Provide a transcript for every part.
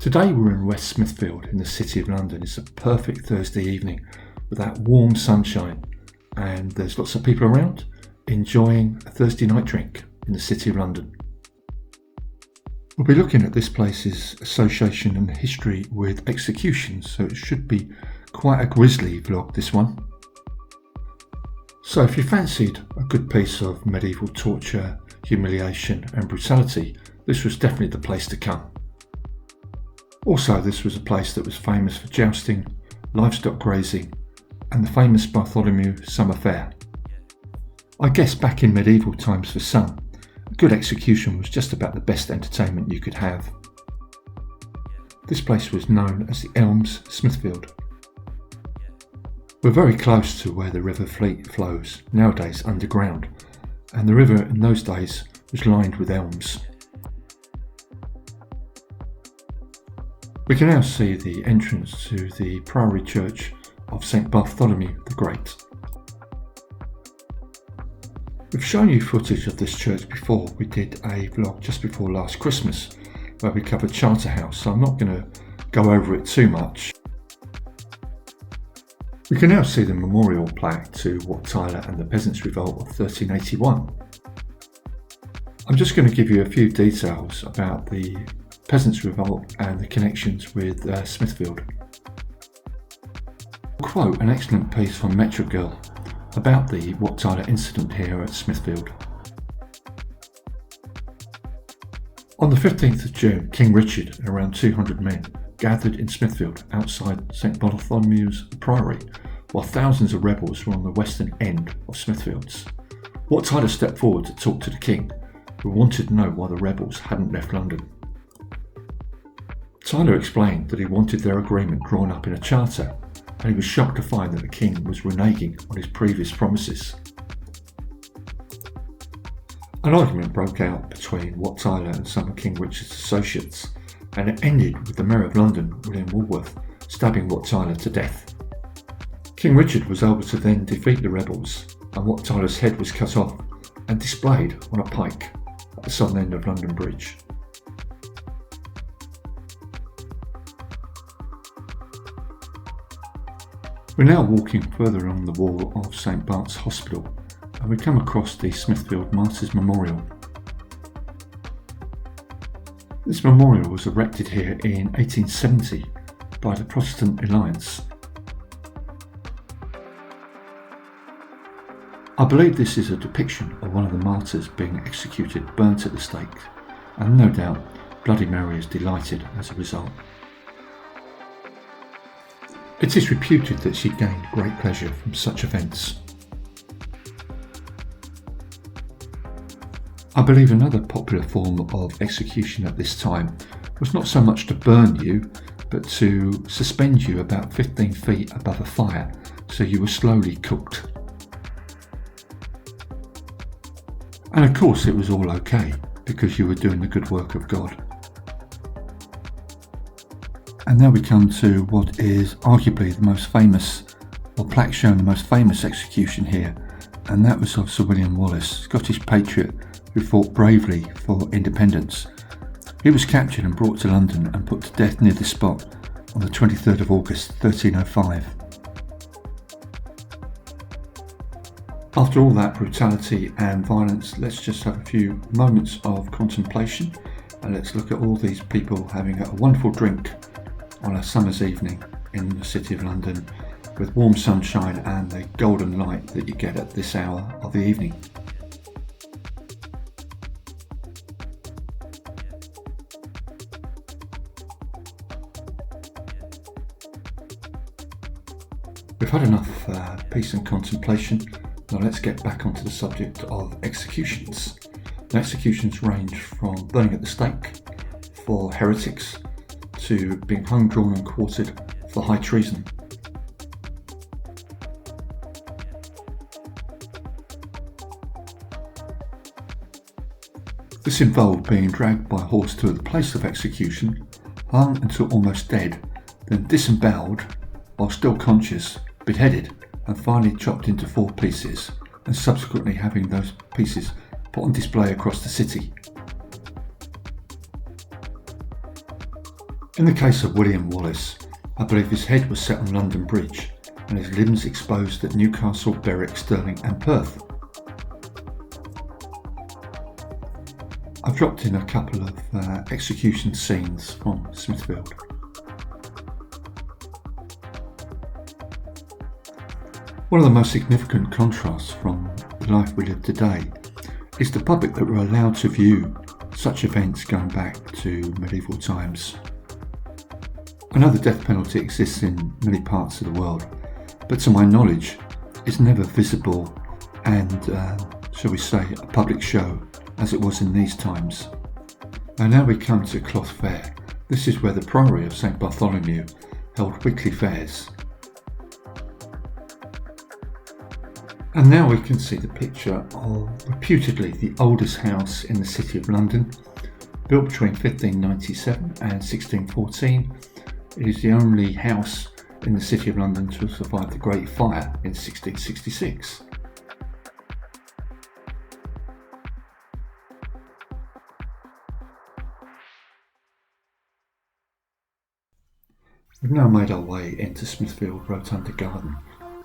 Today we're in West Smithfield in the City of London. It's a perfect Thursday evening with that warm sunshine, and there's lots of people around enjoying a Thursday night drink in the City of London. We'll be looking at this place's association and history with executions, so it should be quite a grisly vlog, this one. So if you fancied a good piece of medieval torture, humiliation and brutality, this was definitely the place to come. Also, this was a place that was famous for jousting, livestock grazing and the famous Bartholomew Summer Fair. I guess back in medieval times for some, a good execution was just about the best entertainment you could have. This place was known as the Elms, Smithfield. We're very close to where the River Fleet flows, nowadays underground, and the river in those days was lined with elms. We can now see the entrance to the Priory Church of St Bartholomew the Great. We've shown you footage of this church before. We did a vlog just before last Christmas where we covered Charterhouse, so I'm not going to go over it too much. We can now see the memorial plaque to Wat Tyler and the Peasants' Revolt of 1381. I'm just going to give you a few details about the Peasants' Revolt and the connections with Smithfield. I'll quote an excellent piece from Metro Girl about the Wat Tyler incident here at Smithfield. On the 15th of June, King Richard and around 200 men gathered in Smithfield outside St Bartholomew's Priory, while thousands of rebels were on the western end of Smithfields. Wat Tyler stepped forward to talk to the king, who wanted to know why the rebels hadn't left London. Tyler explained that he wanted their agreement drawn up in a charter, and he was shocked to find that the king was reneging on his previous promises. An argument broke out between Wat Tyler and some of King Richard's associates, and it ended with the Mayor of London, William Wallace, stabbing Wat Tyler to death. King Richard was able to then defeat the rebels, and Wat Tyler's head was cut off and displayed on a pike at the southern end of London Bridge. We're now walking further along the wall of St Bart's Hospital, and we come across the Smithfield Martyrs Memorial. This memorial was erected here in 1870 by the Protestant Alliance. I believe this is a depiction of one of the martyrs being executed, burnt at the stake, and no doubt Bloody Mary is delighted as a result. It is reputed that she gained great pleasure from such events. I believe another popular form of execution at this time was not so much to burn you, but to suspend you about 15 feet above a fire so you were slowly cooked. And of course it was all okay, because you were doing the good work of God. And now we come to what is arguably the most famous, or plaque showing the most famous execution here, and that was of Sir William Wallace, Scottish patriot who fought bravely for independence. He was captured and brought to London and put to death near this spot on the 23rd of August 1305. After all that brutality and violence, let's just have a few moments of contemplation, and let's look at all these people having a wonderful drink on a summer's evening in the City of London with warm sunshine and the golden light that you get at this hour of the evening. We've had enough peace and contemplation. Now let's get back onto the subject of executions. The executions range from burning at the stake for heretics to being hung, drawn and quartered for high treason. This involved being dragged by horse to the place of execution, hung until almost dead, then disemboweled while still conscious, beheaded and finally chopped into 4 pieces, and subsequently having those pieces put on display across the city. In the case of William Wallace, I believe his head was set on London Bridge and his limbs exposed at Newcastle, Berwick, Stirling and Perth. I've dropped in a couple of execution scenes from Smithfield. One of the most significant contrasts from the life we live today is the public that were allowed to view such events going back to medieval times. I know the death penalty exists in many parts of the world, but to my knowledge it's never visible and, shall we say, a public show as it was in these times. And now we come to Cloth Fair. This is where the Priory of St Bartholomew held weekly fairs. And now we can see the picture of reputedly the oldest house in the City of London, built between 1597 and 1614. It is the only house in the City of London to survive the Great Fire in 1666. We've now made our way into Smithfield Rotunda Garden.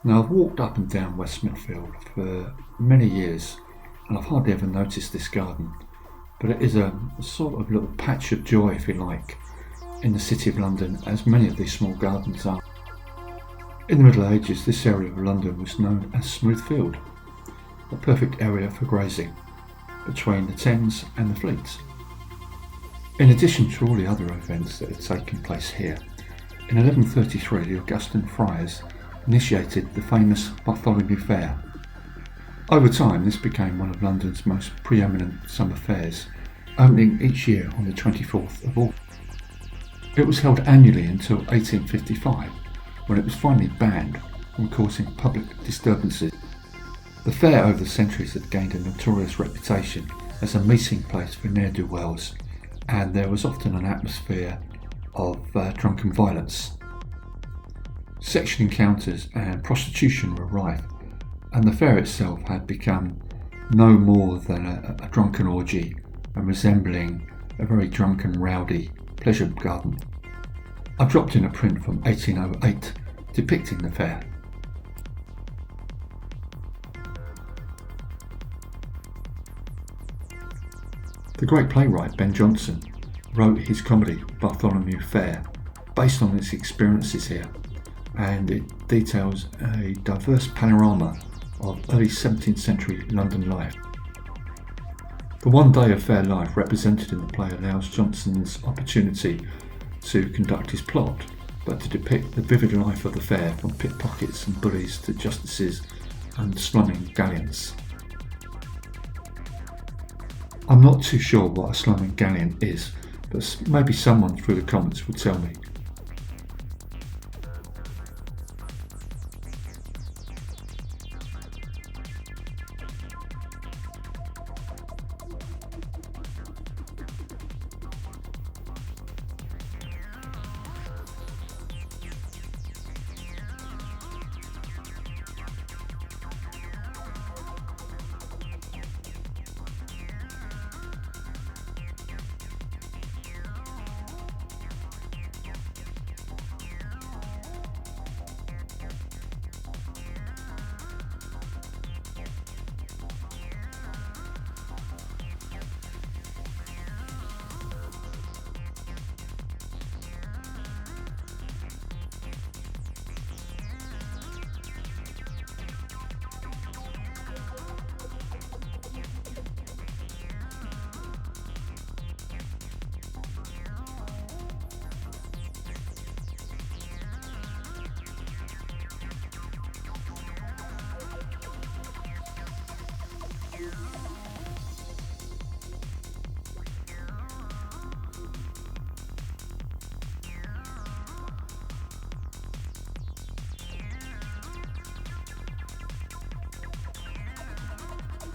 Now, I've walked up and down West Smithfield for many years and I've hardly ever noticed this garden, but it is a sort of little patch of joy, if you like, in the City of London, as many of these small gardens are. In the Middle Ages, this area of London was known as Smithfield, a perfect area for grazing between the Thames and the Fleet. In addition to all the other events that had taken place here, in 1133 the Augustan friars initiated the famous Bartholomew Fair. Over time this became one of London's most preeminent summer fairs, opening each year on the 24th of August. It was held annually until 1855, when it was finally banned from causing public disturbances. The fair over the centuries had gained a notorious reputation as a meeting place for ne'er-do-wells, and there was often an atmosphere of drunken violence. Section encounters and prostitution were rife, and the fair itself had become no more than a drunken orgy and resembling a very drunken, rowdy pleasure garden. I dropped in a print from 1808 depicting the fair. The great playwright Ben Jonson wrote his comedy Bartholomew Fair based on his experiences here, and it details a diverse panorama of early 17th century London life. The one day of fair life represented in the play allows Jonson's opportunity to conduct his plot, but to depict the vivid life of the fair, from pickpockets and bullies to justices and slumming galleons. I'm not too sure what a slumming galleon is, but maybe someone through the comments will tell me.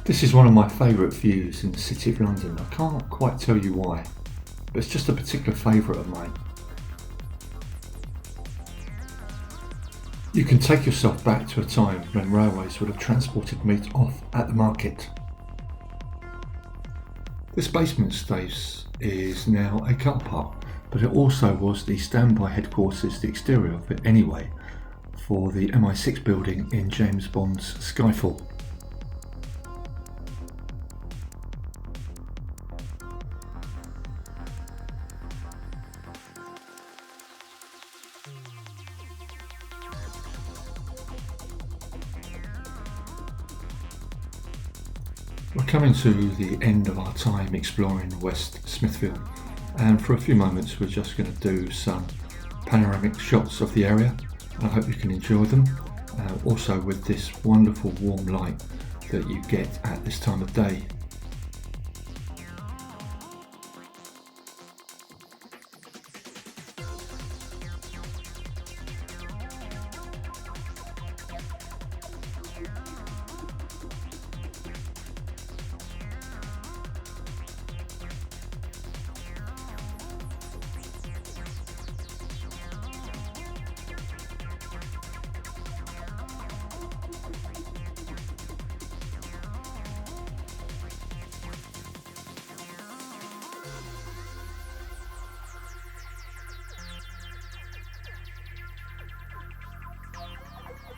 This is one of my favourite views in the City of London. I can't quite tell you why, but it's just a particular favourite of mine. You can take yourself back to a time when railways would have transported meat off at the market. This basement space is now a car park, but it also was the standby headquarters, the exterior of it anyway, for the MI6 building in James Bond's Skyfall. We're coming to the end of our time exploring West Smithfield, and for a few moments we're just going to do some panoramic shots of the area. I hope you can enjoy them, also with this wonderful warm light that you get at this time of day.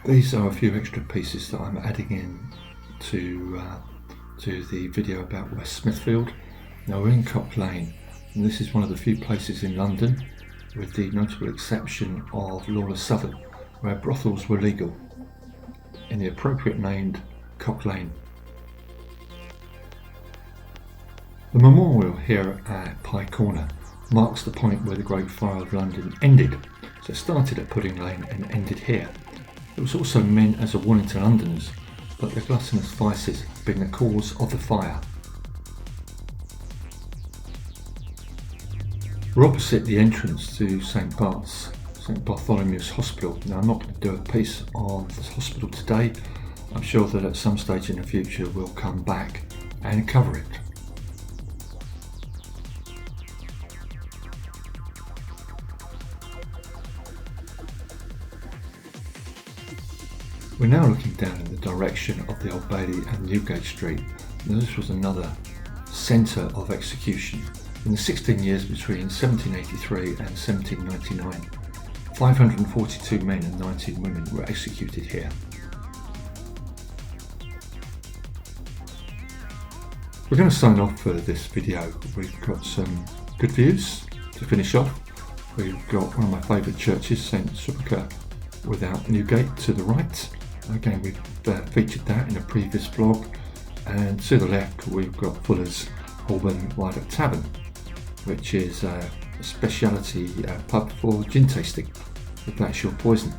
These are a few extra pieces that I'm adding in to the video about West Smithfield. Now we're in Cock Lane, and this is one of the few places in London, with the notable exception of Lawless Southern, where brothels were legal, in the appropriate named Cock Lane. The memorial here at Pye Corner marks the point where the Great Fire of London ended. So it started at Pudding Lane and ended here. It was also meant as a warning to Londoners, but the gluttonous vices have been the cause of the fire. We're opposite the entrance to St Bartholomew's Hospital. Now I'm not going to do a piece on this hospital today. I'm sure that at some stage in the future we'll come back and cover it. We're now looking down in the direction of the Old Bailey and Newgate Street. Now this was another centre of execution. In the 16 years between 1783 and 1799, 542 men and 19 women were executed here. We're going to sign off for this video. We've got some good views to finish off. We've got one of my favourite churches, St Sepulchre without Newgate, to the right. Again, we've featured that in a previous vlog, and to the left we've got Fuller's Holborn Wider Tavern, which is a speciality pub for gin tasting, if that's your poison.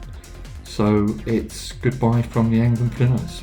So it's goodbye from the Angling Flaneurs.